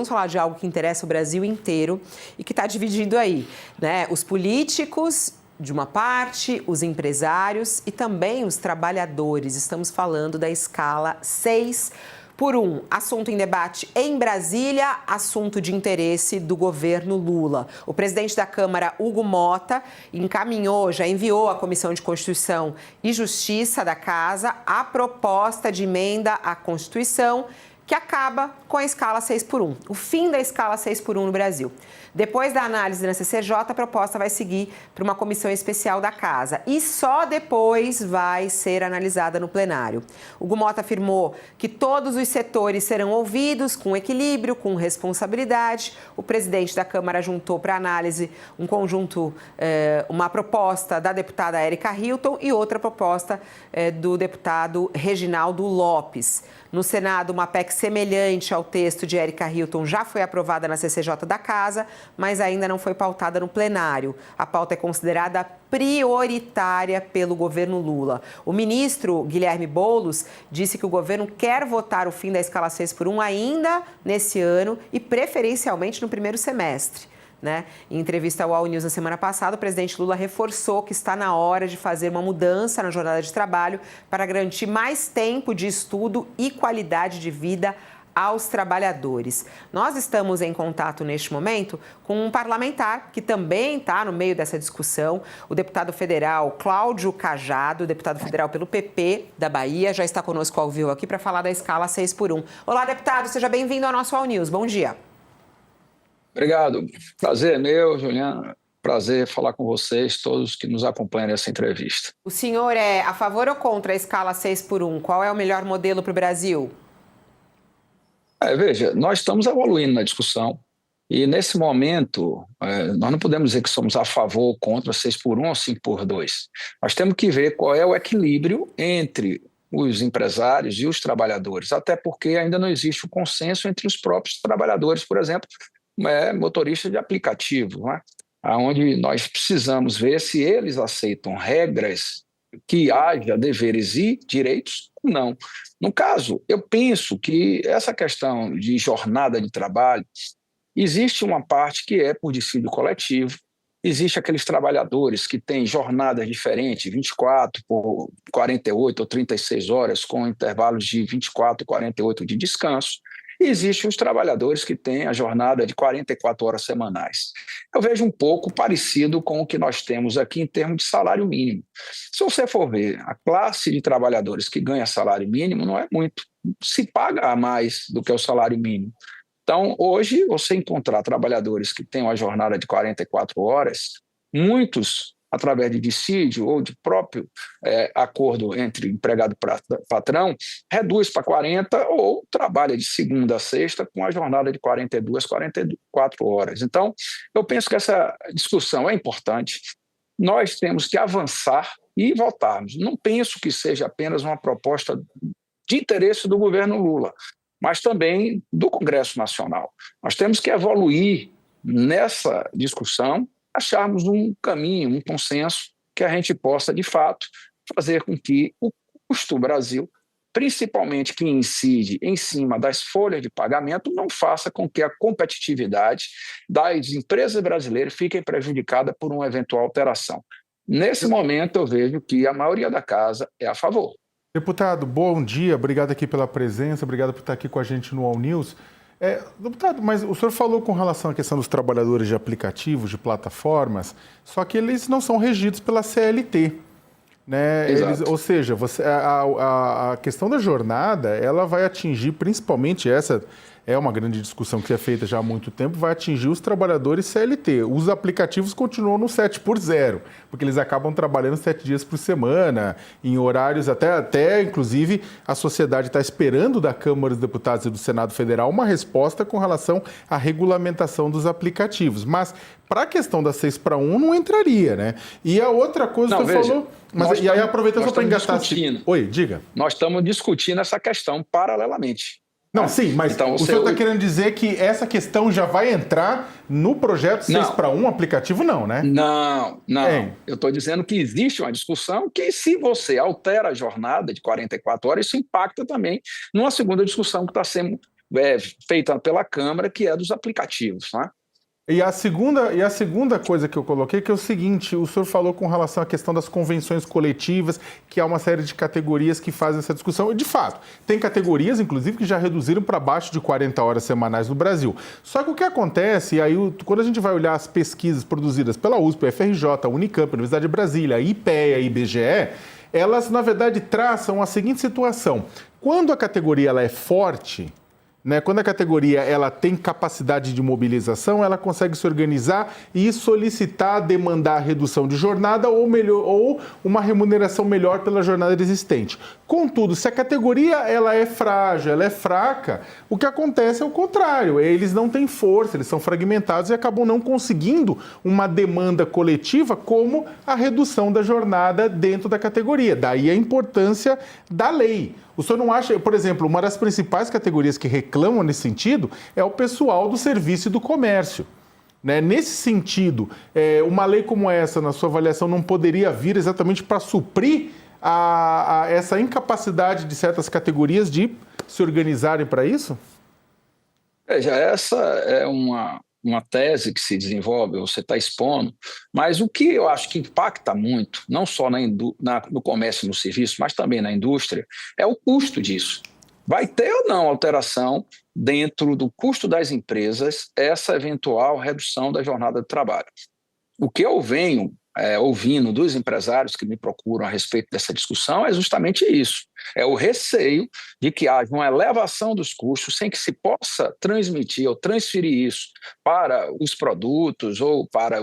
Vamos falar de algo que interessa o Brasil inteiro e que está dividindo aí, né? Os políticos de uma parte, os empresários e também os trabalhadores. Estamos falando da escala 6x1. Assunto em debate em Brasília, assunto de interesse do governo Lula. O presidente da Câmara, Hugo Motta, já enviou à Comissão de Constituição e Justiça da Casa a proposta de emenda à Constituição que acaba com a escala 6x1, o fim da escala 6x1 no Brasil. Depois da análise na CCJ, a proposta vai seguir para uma comissão especial da Casa e só depois vai ser analisada no plenário. Hugo Motta afirmou que todos os setores serão ouvidos com equilíbrio, com responsabilidade. O presidente da Câmara juntou para análise uma proposta da deputada Érica Hilton e outra proposta do deputado Reginaldo Lopes. No Senado, uma PEC semelhante ao texto de Érica Hilton já foi aprovada na CCJ da Casa, mas ainda não foi pautada no plenário. A pauta é considerada prioritária pelo governo Lula. O ministro Guilherme Boulos disse que o governo quer votar o fim da escala 6x1 ainda nesse ano e preferencialmente no primeiro semestre. Em entrevista ao All News na semana passada, o presidente Lula reforçou que está na hora de fazer uma mudança na jornada de trabalho para garantir mais tempo de estudo e qualidade de vida aos trabalhadores. Nós estamos em contato neste momento com um parlamentar que também está no meio dessa discussão, o deputado federal Cláudio Cajado, deputado federal pelo PP da Bahia, já está conosco ao vivo aqui para falar da escala 6x1. Olá, deputado, seja bem-vindo ao nosso All News. Bom dia. Obrigado. Prazer é meu, Juliana. Prazer falar com vocês, todos que nos acompanham nessa entrevista. O senhor é a favor ou contra a escala 6x1? Qual é o melhor modelo para o Brasil? Veja, nós estamos evoluindo na discussão e, nesse momento, nós não podemos dizer que somos a favor ou contra 6x1 ou 5x2. Nós temos que ver qual é o equilíbrio entre os empresários e os trabalhadores, até porque ainda não existe um consenso entre os próprios trabalhadores, por exemplo, motorista de aplicativo, onde nós precisamos ver se eles aceitam regras que haja deveres e direitos ou não. No caso, eu penso que essa questão de jornada de trabalho, existe uma parte que é por dissídio coletivo, existe aqueles trabalhadores que têm jornadas diferentes, 24 por 48 ou 36 horas, com intervalos de 24 e 48 de descanso. E existem os trabalhadores que têm a jornada de 44 horas semanais. Eu vejo um pouco parecido com o que nós temos aqui em termos de salário mínimo. Se você for ver, a classe de trabalhadores que ganha salário mínimo não é muito, se paga mais do que o salário mínimo. Então, hoje, você encontrar trabalhadores que têm uma jornada de 44 horas, muitos, através de dissídio ou de próprio acordo entre empregado e patrão, reduz para 40 ou trabalha de segunda a sexta com a jornada de 42, 44 horas. Então, eu penso que essa discussão é importante. Nós temos que avançar e votarmos. Não penso que seja apenas uma proposta de interesse do governo Lula, mas também do Congresso Nacional. Nós temos que evoluir nessa discussão, acharmos um caminho, um consenso que a gente possa, de fato, fazer com que o custo Brasil, principalmente que incide em cima das folhas de pagamento, não faça com que a competitividade das empresas brasileiras fique prejudicada por uma eventual alteração. Nesse momento, eu vejo que a maioria da casa é a favor. Deputado, bom dia, obrigado aqui pela presença, obrigado por estar aqui com a gente no All News. Deputado, mas o senhor falou com relação à questão dos trabalhadores de aplicativos, de plataformas, só que eles não são regidos pela CLT, né? Ou seja, a questão da jornada, ela vai atingir principalmente essa... É uma grande discussão que é feita já há muito tempo, vai atingir os trabalhadores CLT. Os aplicativos continuam no 7x0, porque eles acabam trabalhando 7 dias por semana, em horários até inclusive, a sociedade está esperando da Câmara dos Deputados e do Senado Federal uma resposta com relação à regulamentação dos aplicativos. Mas, para a questão da 6x1, não entraria, né? E a outra coisa que você falou... Mas, e aí, aproveitando só para engatar... Oi, diga. Nós estamos discutindo essa questão paralelamente. Não, sim, mas então, o senhor está querendo dizer que essa questão já vai entrar no projeto 6x1 aplicativo, não, né? Não. Eu estou dizendo que existe uma discussão que, se você altera a jornada de 44 horas, isso impacta também numa segunda discussão que está sendo feita pela Câmara, que é dos aplicativos, né? E a segunda coisa que eu coloquei, que é o seguinte, o senhor falou com relação à questão das convenções coletivas, que há uma série de categorias que fazem essa discussão. E, de fato, tem categorias, inclusive, que já reduziram para baixo de 40 horas semanais no Brasil. Só que o que acontece, e aí quando a gente vai olhar as pesquisas produzidas pela USP, FRJ, Unicamp, Universidade de Brasília, IPEA e IBGE, elas, na verdade, traçam a seguinte situação. Quando a categoria ela é forte, né, quando a categoria ela tem capacidade de mobilização, ela consegue se organizar e solicitar, demandar a redução de jornada ou uma remuneração melhor pela jornada existente. Contudo, se a categoria ela é frágil, ela é fraca, o que acontece é o contrário. Eles não têm força, eles são fragmentados e acabam não conseguindo uma demanda coletiva como a redução da jornada dentro da categoria. Daí a importância da lei. O senhor não acha, por exemplo, uma das principais categorias que reclamam nesse sentido é o pessoal do serviço e do comércio. Né? Nesse sentido, uma lei como essa, na sua avaliação, não poderia vir exatamente para suprir essa incapacidade de certas categorias de se organizarem para isso? Veja, essa é uma tese que se desenvolve, você está expondo, mas o que eu acho que impacta muito, não só no comércio e no serviço, mas também na indústria, é o custo disso. Vai ter ou não alteração dentro do custo das empresas essa eventual redução da jornada de trabalho? O que eu venho ouvindo dos empresários que me procuram a respeito dessa discussão é justamente isso. É o receio de que haja uma elevação dos custos sem que se possa transmitir ou transferir isso para os produtos ou para,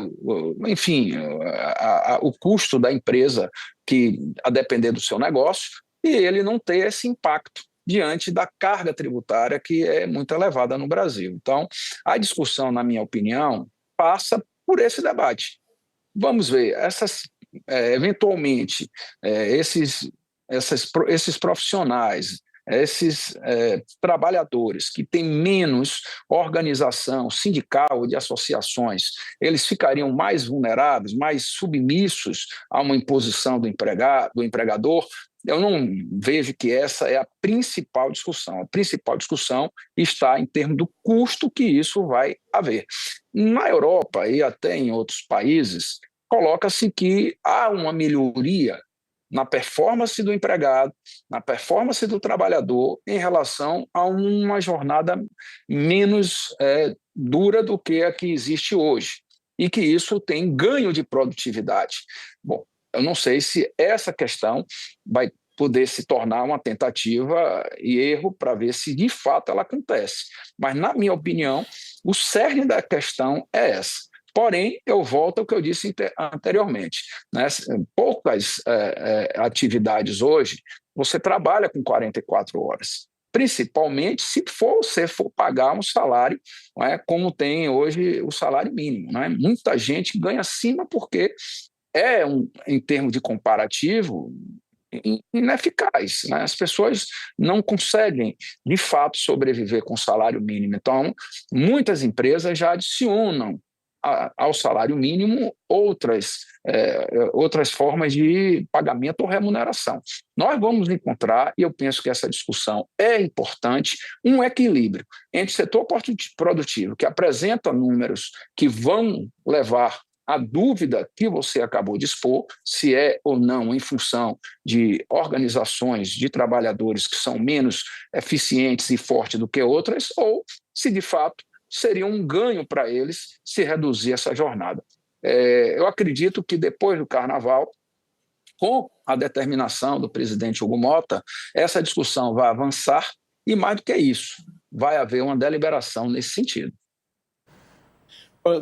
enfim, o custo da empresa, que a depender do seu negócio, e ele não ter esse impacto diante da carga tributária que é muito elevada no Brasil. Então, a discussão, na minha opinião, passa por esse debate. Vamos ver, eventualmente, esses profissionais, esses trabalhadores que têm menos organização sindical de associações, eles ficariam mais vulneráveis, mais submissos a uma imposição do empregador? Eu não vejo que essa é a principal discussão. A principal discussão está em termos do custo que isso vai haver. Na Europa e até em outros países, coloca-se que há uma melhoria na performance do empregado, na performance do trabalhador em relação a uma jornada menos dura do que a que existe hoje, e que isso tem ganho de produtividade. Bom, eu não sei se essa questão vai poder se tornar uma tentativa e erro para ver se de fato ela acontece. Mas, na minha opinião, o cerne da questão é essa. Porém, eu volto ao que eu disse anteriormente, né? Poucas atividades hoje você trabalha com 44 horas, principalmente se você for pagar um salário, né, como tem hoje o salário mínimo. Né? Muita gente ganha acima porque em termos de comparativo, ineficaz. Né? As pessoas não conseguem, de fato, sobreviver com o salário mínimo. Então, muitas empresas já adicionam ao salário mínimo outras formas de pagamento ou remuneração. Nós vamos encontrar, e eu penso que essa discussão é importante, um equilíbrio entre o setor produtivo, que apresenta números que vão levar a dúvida que você acabou de expor, se é ou não em função de organizações de trabalhadores que são menos eficientes e fortes do que outras, ou se de fato seria um ganho para eles se reduzir essa jornada. Eu acredito que depois do Carnaval, com a determinação do presidente Hugo Mota, essa discussão vai avançar e, mais do que isso, vai haver uma deliberação nesse sentido.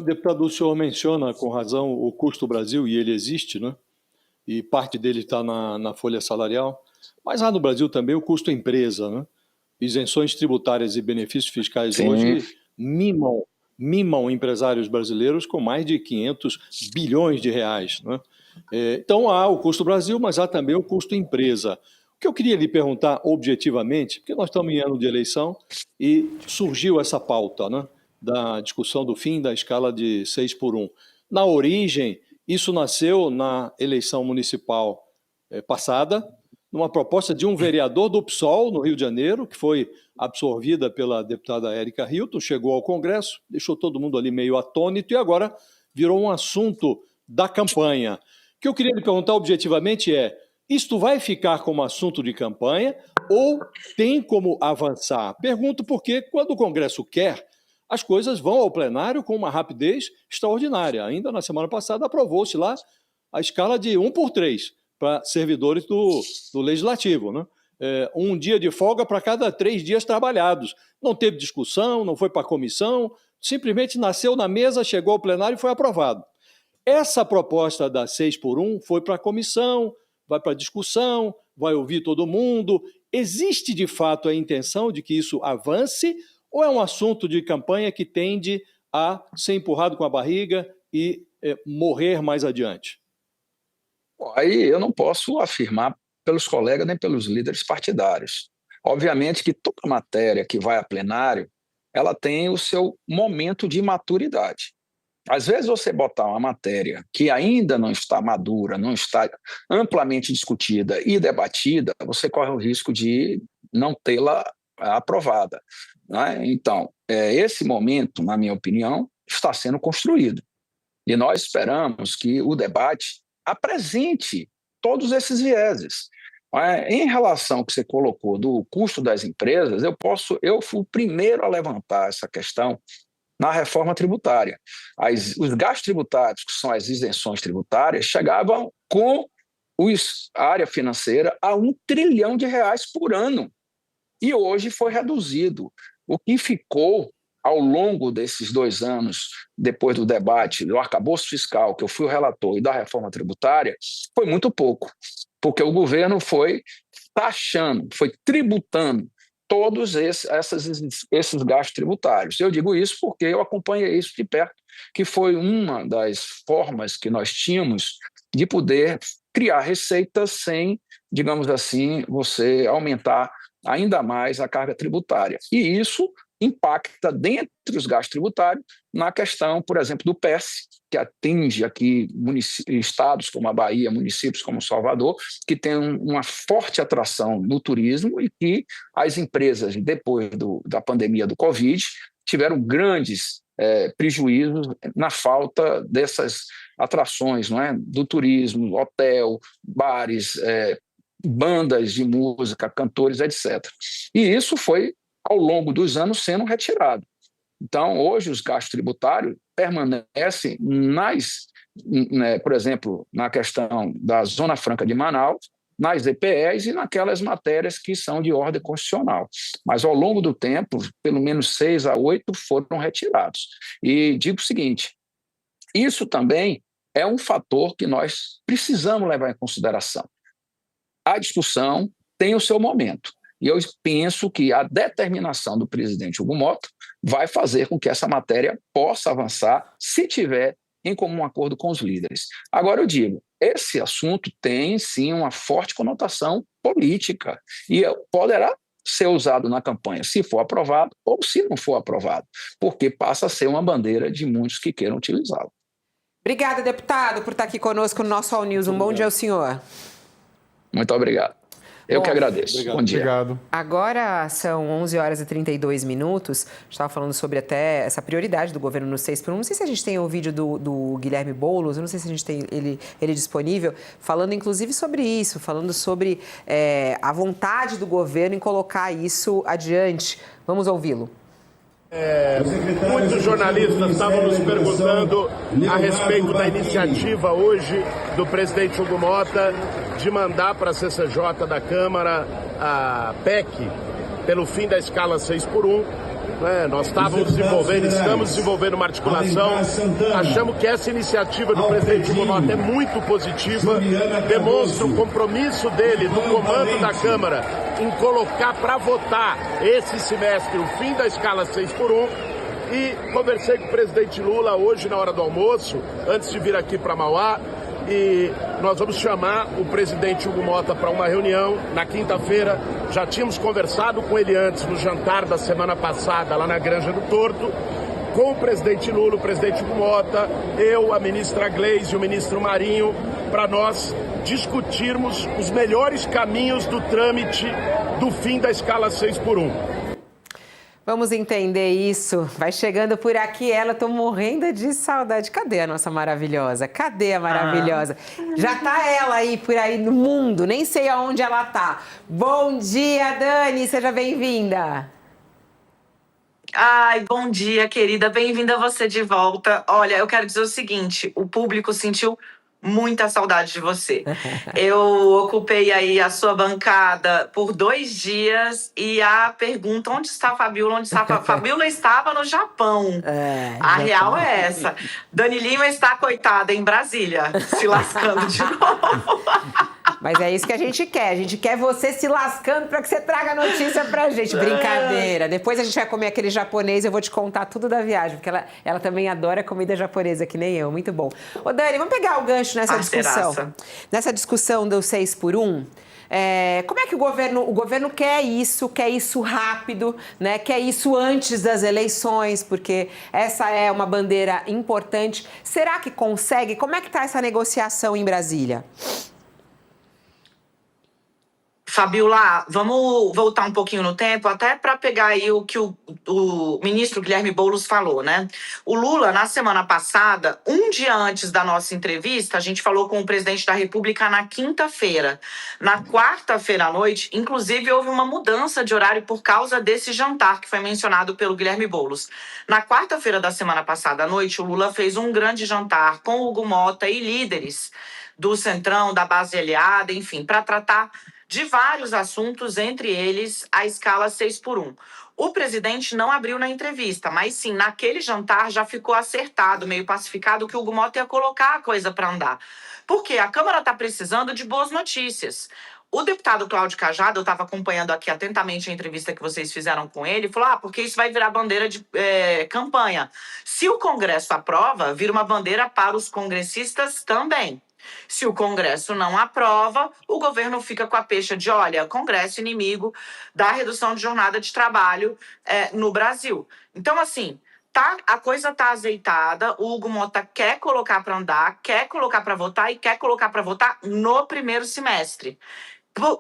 Deputado, o senhor menciona com razão o custo Brasil, e ele existe, né? E parte dele está na folha salarial, mas há no Brasil também o custo empresa, né? Isenções tributárias e benefícios fiscais Sim. Hoje mimam empresários brasileiros com mais de 500 bilhões de reais, né? Então há o custo Brasil, mas há também o custo empresa. O que eu queria lhe perguntar objetivamente, porque nós estamos em ano de eleição e surgiu essa pauta, né, da discussão do fim da escala de 6x1. Na origem, isso nasceu na eleição municipal passada, numa proposta de um vereador do PSOL, no Rio de Janeiro, que foi absorvida pela deputada Érica Hilton, chegou ao Congresso, deixou todo mundo ali meio atônito e agora virou um assunto da campanha. O que eu queria lhe perguntar objetivamente é, isto vai ficar como assunto de campanha ou tem como avançar? Pergunto porque quando o Congresso quer, as coisas vão ao plenário com uma rapidez extraordinária. Ainda na semana passada aprovou-se lá a escala de 1/3 para servidores do Legislativo, né? Um dia de folga para cada 3 dias trabalhados. Não teve discussão, não foi para a comissão, simplesmente nasceu na mesa, chegou ao plenário e foi aprovado. Essa proposta da 6x1 foi para a comissão, vai para a discussão, vai ouvir todo mundo. Existe, de fato, a intenção de que isso avance ou é um assunto de campanha que tende a ser empurrado com a barriga e morrer mais adiante? Aí eu não posso afirmar pelos colegas nem pelos líderes partidários. Obviamente que toda matéria que vai a plenário, ela tem o seu momento de maturidade. Às vezes você botar uma matéria que ainda não está madura, não está amplamente discutida e debatida, você corre o risco de não tê-la aprovada, né? Então, esse momento, na minha opinião, está sendo construído. E nós esperamos que o debate apresente todos esses vieses. Em relação ao que você colocou do custo das empresas, eu fui o primeiro a levantar essa questão na reforma tributária. Os gastos tributários, que são as isenções tributárias, chegavam com a área financeira a R$1 trilhão por ano. E hoje foi reduzido. O que ficou ao longo desses 2 anos, depois do debate do arcabouço fiscal, que eu fui o relator, e da reforma tributária, foi muito pouco, porque o governo foi taxando, foi tributando todos esses gastos tributários. Eu digo isso porque eu acompanhei isso de perto, que foi uma das formas que nós tínhamos de poder criar receitas sem, digamos assim, você aumentar ainda mais a carga tributária. E isso impacta dentro dos gastos tributários na questão, por exemplo, do PES, que atinge aqui estados como a Bahia, municípios como Salvador, que tem uma forte atração no turismo e que as empresas, depois da pandemia do Covid, tiveram grandes prejuízos na falta dessas atrações, não é? Do turismo, hotel, bares, bandas de música, cantores, etc. E isso foi, ao longo dos anos, sendo retirado. Então, hoje, os gastos tributários permanecem por exemplo, na questão da Zona Franca de Manaus, nas EPEs e naquelas matérias que são de ordem constitucional. Mas, ao longo do tempo, pelo menos 6 a 8 foram retirados. E digo o seguinte, isso também é um fator que nós precisamos levar em consideração. A discussão tem o seu momento. E eu penso que a determinação do presidente Hugo Mota vai fazer com que essa matéria possa avançar se tiver em comum acordo com os líderes. Agora eu digo, esse assunto tem sim uma forte conotação política e poderá ser usado na campanha se for aprovado ou se não for aprovado, porque passa a ser uma bandeira de muitos que queiram utilizá-lo. Obrigada, deputado, por estar aqui conosco no nosso All News. Um bom dia ao senhor. Muito obrigado. Eu que agradeço. Obrigado. Bom dia. Obrigado. Agora são 11 horas e 32 minutos. A gente estava falando sobre até essa prioridade do governo no 6x1. Não sei se a gente tem o vídeo do Guilherme Boulos, eu não sei se a gente tem ele disponível, falando inclusive sobre isso, falando sobre a vontade do governo em colocar isso adiante. Vamos ouvi-lo. Muitos jornalistas estavam nos perguntando a respeito da iniciativa hoje do presidente Hugo Mota de mandar para a CCJ da Câmara a PEC pelo fim da escala 6x1. Nós estamos desenvolvendo uma articulação. Achamos que essa iniciativa do presidente Hugo Mota é muito positiva, demonstra o compromisso dele, do comando da Câmara, em colocar para votar esse semestre o fim da escala 6x1. E conversei com o presidente Lula hoje na hora do almoço, antes de vir aqui para Mauá, e nós vamos chamar o presidente Hugo Mota para uma reunião na quinta-feira. Já tínhamos conversado com ele antes no jantar da semana passada lá na Granja do Torto, com o presidente Lula, o presidente Hugo Mota, eu, a ministra Gleisi e o ministro Marinho, para nós discutirmos os melhores caminhos do trâmite do fim da escala 6x1. Vamos entender isso. Vai chegando por aqui ela, tô morrendo de saudade. Cadê a nossa maravilhosa? Cadê a maravilhosa? Já tá ela aí, por aí no mundo, nem sei aonde ela tá. Bom dia, Dani, seja bem-vinda. Ai, bom dia, querida. Bem-vinda você de volta. Olha, eu quero dizer o seguinte, o público sentiu muita saudade de você. Eu ocupei aí a sua bancada por 2 dias e a pergunta, onde está a Fabiola? Onde está a Fabiola? Estava no Japão. A real é essa. Dani Lima está, coitada, em Brasília, se lascando de novo. Mas é isso que a gente quer você se lascando para que você traga notícia pra gente. Brincadeira. Depois a gente vai comer aquele japonês, eu vou te contar tudo da viagem, porque ela também adora comida japonesa, que nem eu. Muito bom. Ô, Dani, vamos pegar o gancho nessa discussão. Nessa discussão do 6x1. Como é que o governo quer isso rápido, né? Quer isso antes das eleições, porque essa é uma bandeira importante. Será que consegue? Como é que está essa negociação em Brasília? Fabiola, vamos voltar um pouquinho no tempo, até para pegar aí o que o ministro Guilherme Boulos falou, né? O Lula, na semana passada, um dia antes da nossa entrevista, a gente falou com o presidente da República na quinta-feira. Na quarta-feira à noite, inclusive, houve uma mudança de horário por causa desse jantar que foi mencionado pelo Guilherme Boulos. Na quarta-feira da semana passada à noite, o Lula fez um grande jantar com o Hugo Mota e líderes do Centrão, da base aliada, enfim, para tratar de vários assuntos, entre eles a escala 6x1. O presidente não abriu na entrevista, mas sim, naquele jantar já ficou acertado, meio pacificado, que o Hugo Mota ia colocar a coisa para andar. Porque a Câmara está precisando de boas notícias. O deputado Cláudio Cajado, eu estava acompanhando aqui atentamente a entrevista que vocês fizeram com ele, falou, porque isso vai virar bandeira de campanha. Se o Congresso aprova, vira uma bandeira para os congressistas também. Se o Congresso não aprova, o governo fica com a pecha de, olha, Congresso inimigo da redução de jornada de trabalho no Brasil. Então, assim, a coisa está azeitada, o Hugo Mota quer colocar para andar, quer colocar para votar e quer colocar para votar no primeiro semestre.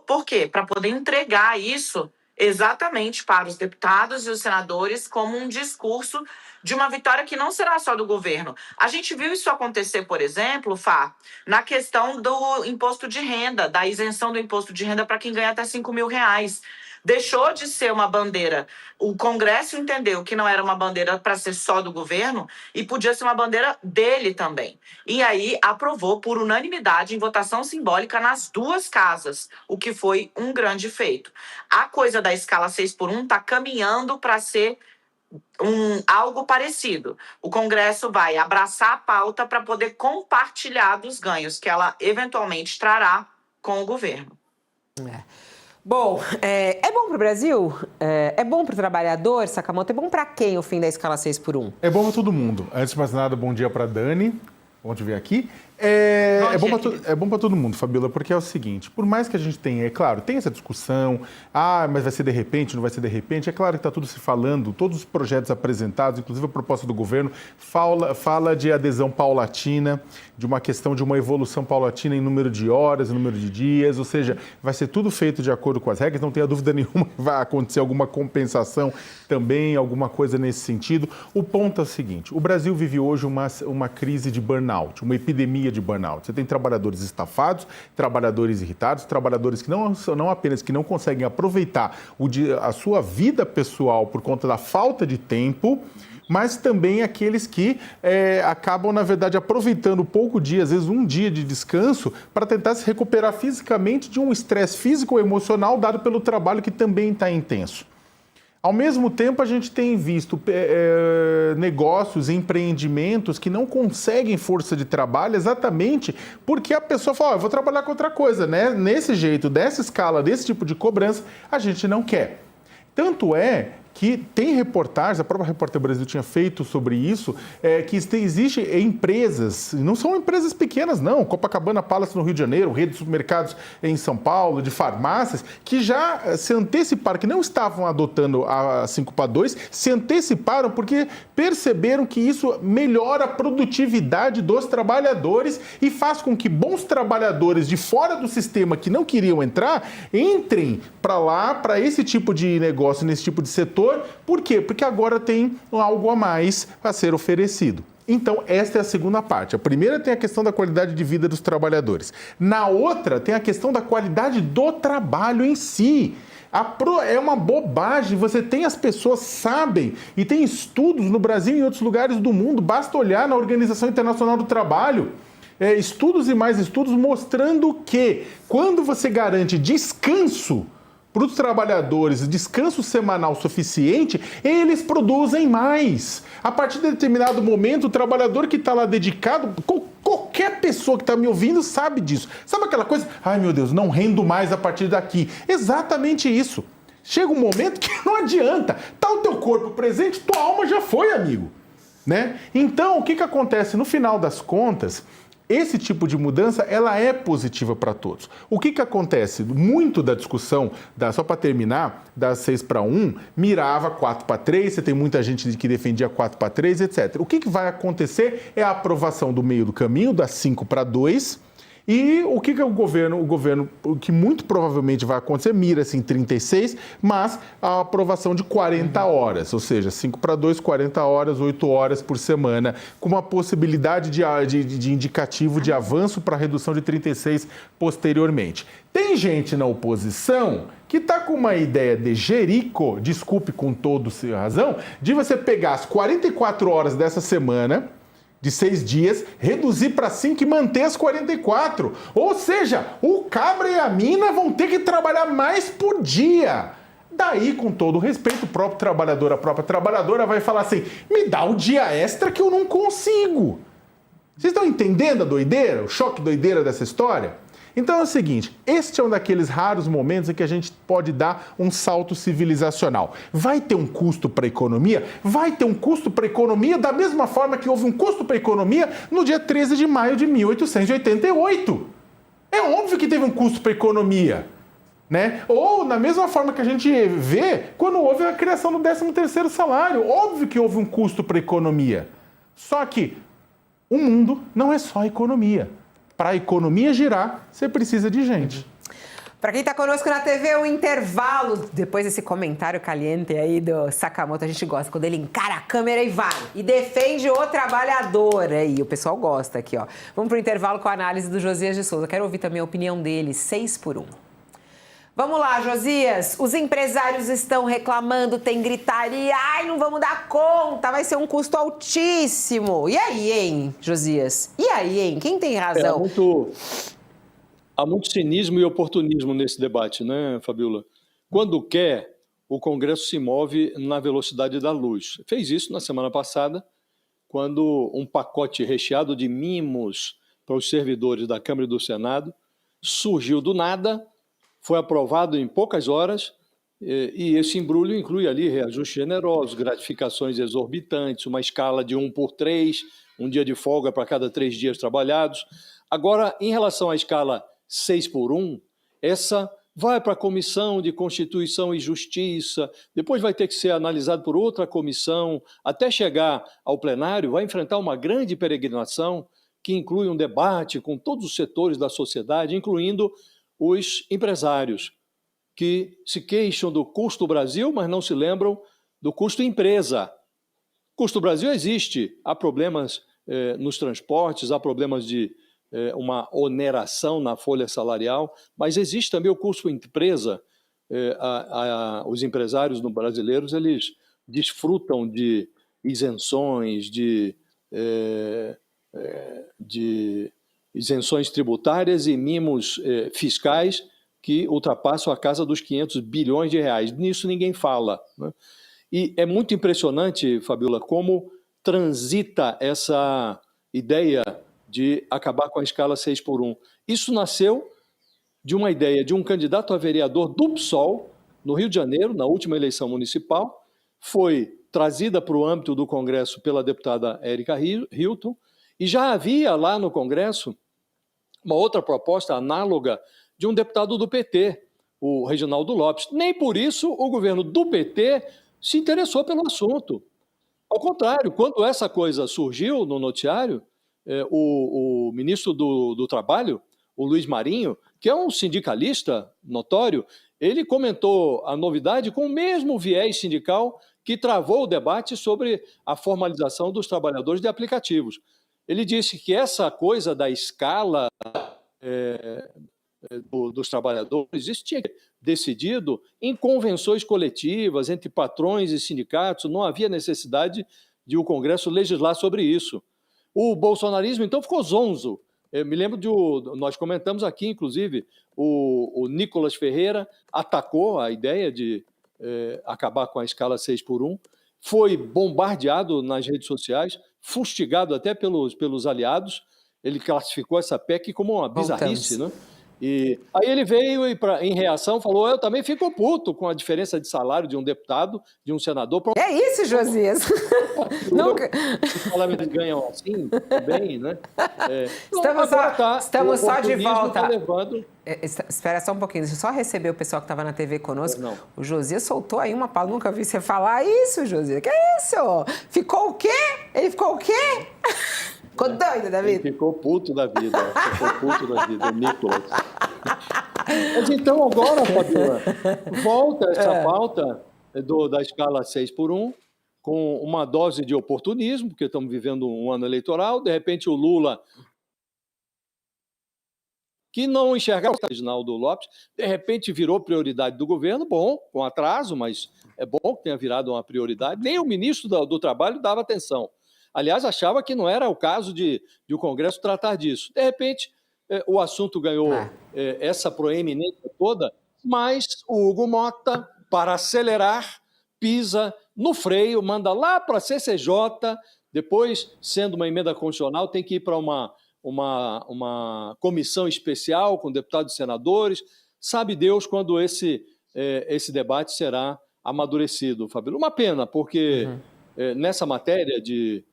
Por quê? Para poder entregar isso exatamente para os deputados e os senadores como um discurso de uma vitória que não será só do governo. A gente viu isso acontecer, por exemplo, na questão do imposto de renda, da isenção do imposto de renda para quem ganha até R$5.000. Deixou de ser uma bandeira. O Congresso entendeu que não era uma bandeira para ser só do governo e podia ser uma bandeira dele também. E aí aprovou por unanimidade em votação simbólica nas 2 casas, o que foi um grande feito. A coisa da escala 6x1 está caminhando para ser algo parecido. O Congresso vai abraçar a pauta para poder compartilhar dos ganhos que ela eventualmente trará com o governo. Bom, é bom para o Brasil? É bom para o trabalhador, Sakamoto? É bom para quem o fim da escala 6x1? É bom para todo mundo. Antes de mais nada, bom dia para Dani. Bom te ver aqui. É bom para todo mundo, Fabiola, porque é o seguinte, por mais que a gente tenha, é claro, tem essa discussão, mas vai ser de repente, não vai ser de repente, é claro que está tudo se falando, todos os projetos apresentados, inclusive a proposta do governo, fala de adesão paulatina, de uma questão de uma evolução paulatina em número de horas, em número de dias, ou seja, vai ser tudo feito de acordo com as regras, não tenha dúvida nenhuma que vai acontecer alguma compensação também, alguma coisa nesse sentido. O ponto é o seguinte, o Brasil vive hoje uma crise de burnout, uma epidemia de burnout. Você tem trabalhadores estafados, trabalhadores irritados, trabalhadores que não apenas que não conseguem aproveitar a sua vida pessoal por conta da falta de tempo, mas também aqueles que acabam, na verdade, aproveitando pouco dia, às vezes um dia de descanso, para tentar se recuperar fisicamente de um estresse físico ou emocional dado pelo trabalho que também está intenso. Ao mesmo tempo, a gente tem visto negócios, empreendimentos que não conseguem força de trabalho exatamente porque a pessoa fala, eu vou trabalhar com outra coisa, né? Nesse jeito, dessa escala, desse tipo de cobrança, a gente não quer. Tanto é que tem reportagens, a própria Repórter Brasil tinha feito sobre isso, que existem empresas, não são empresas pequenas não, Copacabana Palace no Rio de Janeiro, rede de supermercados em São Paulo, de farmácias, que já se anteciparam, que não estavam adotando a 5x2, se anteciparam porque perceberam que isso melhora a produtividade dos trabalhadores e faz com que bons trabalhadores de fora do sistema que não queriam entrar, entrem para lá, para esse tipo de negócio, nesse tipo de setor. Por quê? Porque agora tem algo a mais a ser oferecido. Então, esta é a segunda parte. A primeira tem a questão da qualidade de vida dos trabalhadores. Na outra, tem a questão da qualidade do trabalho em si. É uma bobagem, você tem as pessoas sabem, e tem estudos no Brasil e em outros lugares do mundo, basta olhar na Organização Internacional do Trabalho, estudos e mais estudos mostrando que quando você garante descanso para os trabalhadores, descanso semanal suficiente, eles produzem mais. A partir de determinado momento, o trabalhador que está lá dedicado, qualquer pessoa que está me ouvindo sabe disso. Sabe aquela coisa? Ai, meu Deus, não rendo mais a partir daqui. Exatamente isso. Chega um momento que não adianta. Tá o teu corpo presente, tua alma já foi, amigo. Né? Então, o que acontece? No final das contas, esse tipo de mudança, ela é positiva para todos. O que acontece? Muito da discussão, só para terminar, das 6-1, mirava 4-3, você tem muita gente que defendia 4-3, etc. O que vai acontecer é a aprovação do meio do caminho, das 5-2, e o que o governo, o que muito provavelmente vai acontecer, mira-se em 36, mas a aprovação de 40 horas, ou seja, 5-2, 40 horas, 8 horas por semana, com uma possibilidade de indicativo de avanço para a redução de 36 posteriormente. Tem gente na oposição que está com uma ideia de jerico, desculpe com toda a razão, de você pegar as 44 horas dessa semana, de 6 dias, reduzir para 5 e manter as 44. Ou seja, o cabra e a mina vão ter que trabalhar mais por dia. Daí, com todo respeito, o próprio trabalhador, a própria trabalhadora vai falar assim, me dá o dia extra que eu não consigo. Vocês estão entendendo a doideira, o choque doideira dessa história? Então é o seguinte, este é um daqueles raros momentos em que a gente pode dar um salto civilizacional. Vai ter um custo para a economia? Vai ter um custo para a economia da mesma forma que houve um custo para a economia no dia 13 de maio de 1888. É óbvio que teve um custo para a economia, né? Ou na mesma forma que a gente vê quando houve a criação do 13º salário. Óbvio que houve um custo para a economia. Só que o mundo não é só a economia. Para a economia girar, você precisa de gente. Para quem está conosco na TV, o intervalo, depois desse comentário caliente aí do Sakamoto, a gente gosta quando ele encara a câmera e vai, e defende o trabalhador aí, o pessoal gosta aqui, ó. Vamos para o intervalo com a análise do Josias de Souza, quero ouvir também a opinião dele, 6-1. Vamos lá, Josias, os empresários estão reclamando, tem gritaria, ai, não vamos dar conta, vai ser um custo altíssimo. E aí, hein, Josias? E aí, hein? Quem tem razão? Há muito cinismo e oportunismo nesse debate, né, Fabiola? Quando quer, o Congresso se move na velocidade da luz. Fez isso na semana passada, quando um pacote recheado de mimos para os servidores da Câmara e do Senado surgiu do nada, foi aprovado em poucas horas, e esse embrulho inclui ali reajustes generosos, gratificações exorbitantes, uma escala de 1/3, um dia de folga para cada 3 dias trabalhados. Agora, em relação à escala 6/1, essa vai para a Comissão de Constituição e Justiça, depois vai ter que ser analisado por outra comissão, até chegar ao plenário, vai enfrentar uma grande peregrinação que inclui um debate com todos os setores da sociedade, incluindo os empresários, que se queixam do custo Brasil, mas não se lembram do custo empresa. Custo Brasil existe, há problemas nos transportes, há problemas de uma oneração na folha salarial, mas existe também o custo empresa. Os empresários brasileiros, eles desfrutam de isenções, de isenções tributárias e mimos fiscais que ultrapassam a casa dos 500 bilhões de reais. Nisso ninguém fala, né? E é muito impressionante, Fabiola, como transita essa ideia de acabar com a escala 6/1. Isso nasceu de uma ideia de um candidato a vereador do PSOL, no Rio de Janeiro, na última eleição municipal, foi trazida para o âmbito do Congresso pela deputada Érica Hilton, e já havia lá no Congresso uma outra proposta análoga de um deputado do PT, o Reginaldo Lopes. Nem por isso o governo do PT se interessou pelo assunto. Ao contrário, quando essa coisa surgiu no noticiário, o ministro do Trabalho, o Luiz Marinho, que é um sindicalista notório, ele comentou a novidade com o mesmo viés sindical que travou o debate sobre a formalização dos trabalhadores de aplicativos. Ele disse que essa coisa da escala dos trabalhadores, isso tinha que ser decidido em convenções coletivas entre patrões e sindicatos, não havia necessidade de o Congresso legislar sobre isso. O bolsonarismo, então, ficou zonzo. Eu me lembro nós comentamos aqui, inclusive, o Nicolas Ferreira atacou a ideia de acabar com a escala 6x1, foi bombardeado nas redes sociais, fustigado até pelos aliados. Ele classificou essa PEC como uma bizarrice, né? E aí ele veio e, em reação, falou: eu também fico puto com a diferença de salário de um deputado, de um senador. É isso, Josias. Nunca. Os parlamentares ganham assim, bem, né? Estamos só de volta. Tá levando... Espera só um pouquinho, deixa eu só receber o pessoal que estava na TV conosco. Não. O Josias soltou aí uma palavra, nunca vi você falar isso, Josias. Que é isso? Ficou o quê? Ele ficou o quê? Ficou doido da vida? Ele ficou puto da vida, o Nicolas. Mas então agora, Fabiola, volta essa pauta da escala 6x1, com uma dose de oportunismo, porque estamos vivendo um ano eleitoral, de repente o Lula, que não enxergava o Reginaldo Lopes, de repente virou prioridade do governo, bom, com atraso, mas é bom que tenha virado uma prioridade. Nem o ministro do Trabalho dava atenção. Aliás, achava que não era o caso de o Congresso tratar disso. De repente, o assunto ganhou essa proeminência toda, mas o Hugo Mota, para acelerar, pisa no freio, manda lá para a CCJ, depois, sendo uma emenda constitucional, tem que ir para uma comissão especial com deputados e senadores. Sabe Deus quando esse debate será amadurecido, Fabíola. Uma pena, porque nessa matéria de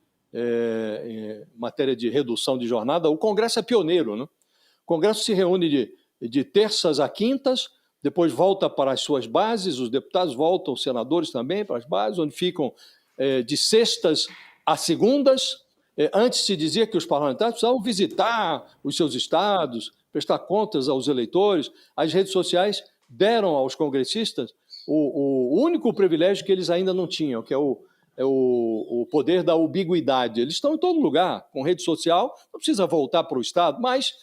redução de jornada, o Congresso é pioneiro, né? O Congresso se reúne de terças a quintas, depois volta para as suas bases, os deputados voltam, os senadores também para as bases, onde ficam de sextas a segundas. Antes se dizia que os parlamentares precisavam visitar os seus estados, prestar contas aos eleitores. As redes sociais deram aos congressistas o único privilégio que eles ainda não tinham, que é o poder da ubiguidade. Eles estão em todo lugar, com rede social, não precisa voltar para o Estado, mas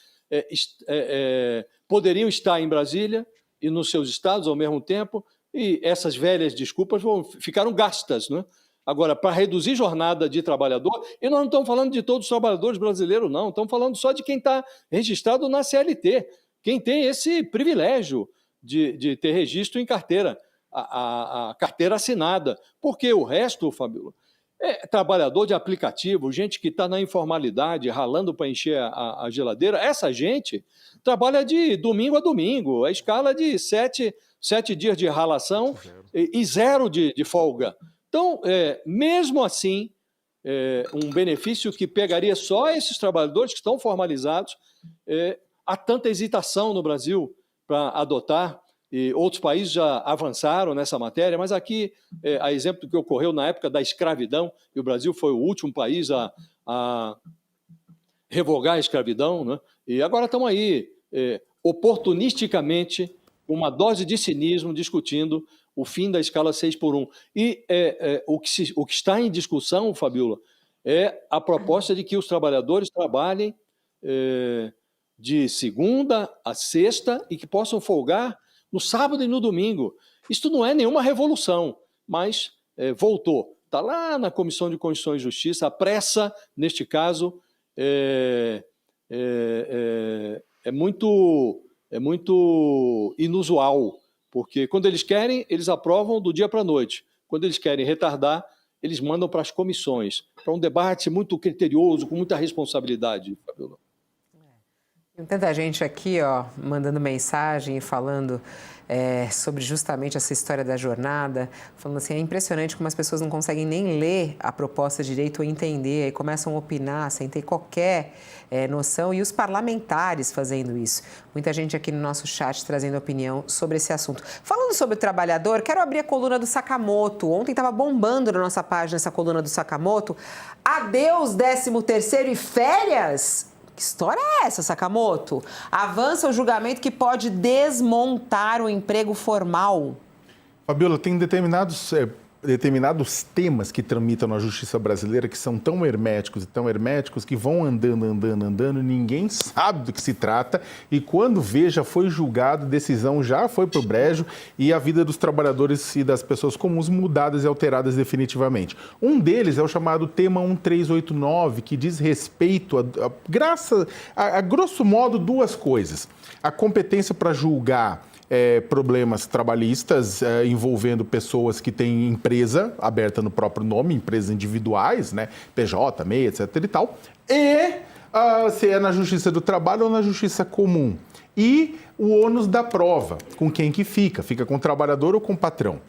poderiam estar em Brasília e nos seus estados ao mesmo tempo, e essas velhas desculpas ficaram gastas, né? Agora, para reduzir jornada de trabalhador, e nós não estamos falando de todos os trabalhadores brasileiros, não, estamos falando só de quem está registrado na CLT, quem tem esse privilégio de ter registro em carteira, a carteira assinada, porque o resto, Fabíola, é trabalhador de aplicativo, gente que está na informalidade, ralando para encher a geladeira. Essa gente trabalha de domingo a domingo, a escala de 7 dias de ralação e 0 de folga. Então, mesmo assim, um benefício que pegaria só esses trabalhadores que estão formalizados, há tanta hesitação no Brasil para adotar, e outros países já avançaram nessa matéria, mas aqui, a exemplo do que ocorreu na época da escravidão, e o Brasil foi o último país a revogar a escravidão, né? E agora estamos aí, oportunisticamente, com uma dose de cinismo, discutindo o fim da escala 6x1. E o que está em discussão, Fabíola, é a proposta de que os trabalhadores trabalhem de segunda a sexta e que possam folgar no sábado e no domingo. Isto não é nenhuma revolução, mas voltou. Está lá na Comissão de Constituição e Justiça. A pressa, neste caso, é muito inusual, porque quando eles querem, eles aprovam do dia para a noite. Quando eles querem retardar, eles mandam para as comissões, para um debate muito criterioso, com muita responsabilidade, Fabíola. Tem tanta gente aqui, ó, mandando mensagem e falando sobre justamente essa história da jornada, falando assim, é impressionante como as pessoas não conseguem nem ler a proposta direito ou entender, aí começam a opinar sem ter qualquer noção, e os parlamentares fazendo isso. Muita gente aqui no nosso chat trazendo opinião sobre esse assunto. Falando sobre o trabalhador, quero abrir a coluna do Sakamoto. Ontem estava bombando na nossa página essa coluna do Sakamoto. Adeus 13º e férias? Que história é essa, Sakamoto? Avança o julgamento que pode desmontar o emprego formal. Fabiola, tem determinados temas que tramitam na justiça brasileira que são tão herméticos que vão andando, ninguém sabe do que se trata e quando vê já foi julgado, decisão já foi pro brejo e a vida dos trabalhadores e das pessoas comuns mudadas e alteradas definitivamente. Um deles é o chamado tema 1389, que diz respeito a grosso modo duas coisas. A competência para julgar problemas trabalhistas envolvendo pessoas que têm empresa aberta no próprio nome, empresas individuais, né, PJ, MEI, etc. e tal, e se é na Justiça do Trabalho ou na Justiça Comum. E o ônus da prova, com quem que fica com o trabalhador ou com o patrão.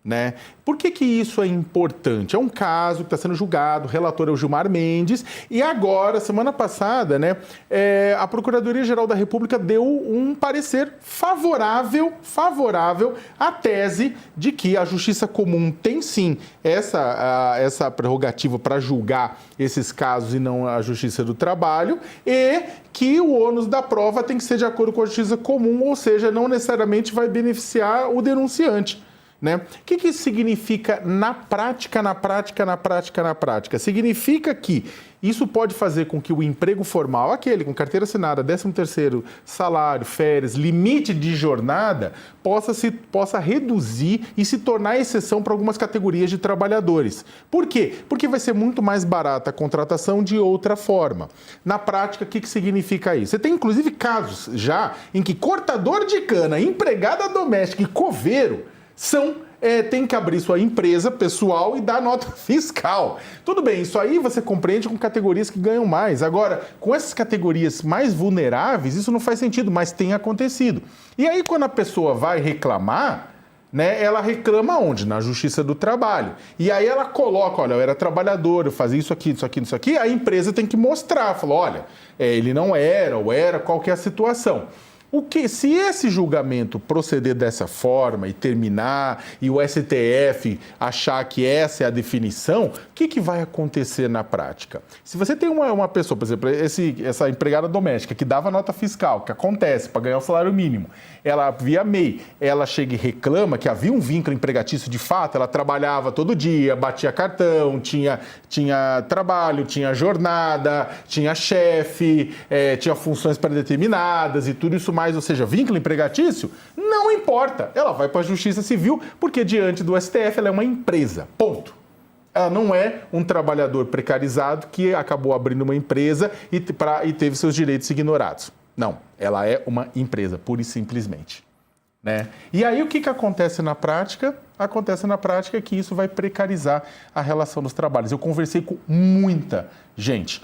Né? Por que isso é importante? É um caso que está sendo julgado, o relator é o Gilmar Mendes, e agora, semana passada, né, a Procuradoria-Geral da República deu um parecer favorável à tese de que a Justiça Comum tem sim essa prerrogativa para julgar esses casos e não a Justiça do Trabalho, e que o ônus da prova tem que ser de acordo com a Justiça Comum, ou seja, não necessariamente vai beneficiar o denunciante. Né? O que isso significa na prática? Significa que isso pode fazer com que o emprego formal, aquele com carteira assinada, 13º salário, férias, limite de jornada, possa reduzir e se tornar exceção para algumas categorias de trabalhadores. Por quê? Porque vai ser muito mais barata a contratação de outra forma. Na prática, o que significa isso? Você tem, inclusive, casos já em que cortador de cana, empregada doméstica e coveiro tem que abrir sua empresa pessoal e dar nota fiscal. Tudo bem, isso aí você compreende com categorias que ganham mais. Agora, com essas categorias mais vulneráveis, isso não faz sentido, mas tem acontecido. E aí, quando a pessoa vai reclamar, né, ela reclama onde? Na Justiça do Trabalho. E aí ela coloca, olha, eu era trabalhador, eu fazia isso aqui, a empresa tem que mostrar, falou, olha, ele não era, ou era, qual que é a situação. Se esse julgamento proceder dessa forma e terminar e o STF achar que essa é a definição, o que vai acontecer na prática? Se você tem uma pessoa, por exemplo, essa empregada doméstica que dava nota fiscal, que acontece para ganhar o salário mínimo, ela via MEI, ela chega e reclama que havia um vínculo empregatício de fato, ela trabalhava todo dia, batia cartão, tinha trabalho, tinha jornada, tinha chefe, tinha funções pré-determinadas e tudo isso mais, ou seja, vínculo empregatício, não importa. Ela vai para a Justiça Civil porque diante do STF ela é uma empresa, ponto. Ela não é um trabalhador precarizado que acabou abrindo uma empresa e teve seus direitos ignorados. Não, ela é uma empresa, pura e simplesmente. Né? E aí o que acontece na prática? Acontece na prática que isso vai precarizar a relação dos trabalhos. Eu conversei com muita gente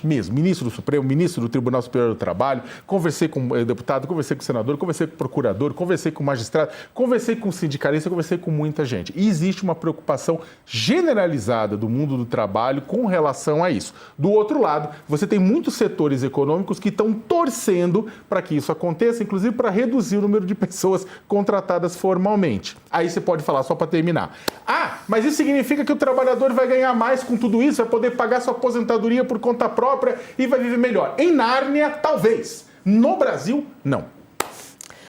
mesmo, ministro do Supremo, ministro do Tribunal Superior do Trabalho, conversei com o deputado, conversei com o senador, conversei com o procurador, conversei com o magistrado, conversei com o sindicalista, conversei com muita gente. E existe uma preocupação generalizada do mundo do trabalho com relação a isso. Do outro lado, você tem muitos setores econômicos que estão torcendo para que isso aconteça, inclusive para reduzir o número de pessoas contratadas formalmente. Aí você pode falar, só para terminar. Mas isso significa que o trabalhador vai ganhar mais com tudo isso, vai poder pagar sua aposentadoria por conta própria e vai viver melhor. Em Nárnia, talvez. No Brasil, não.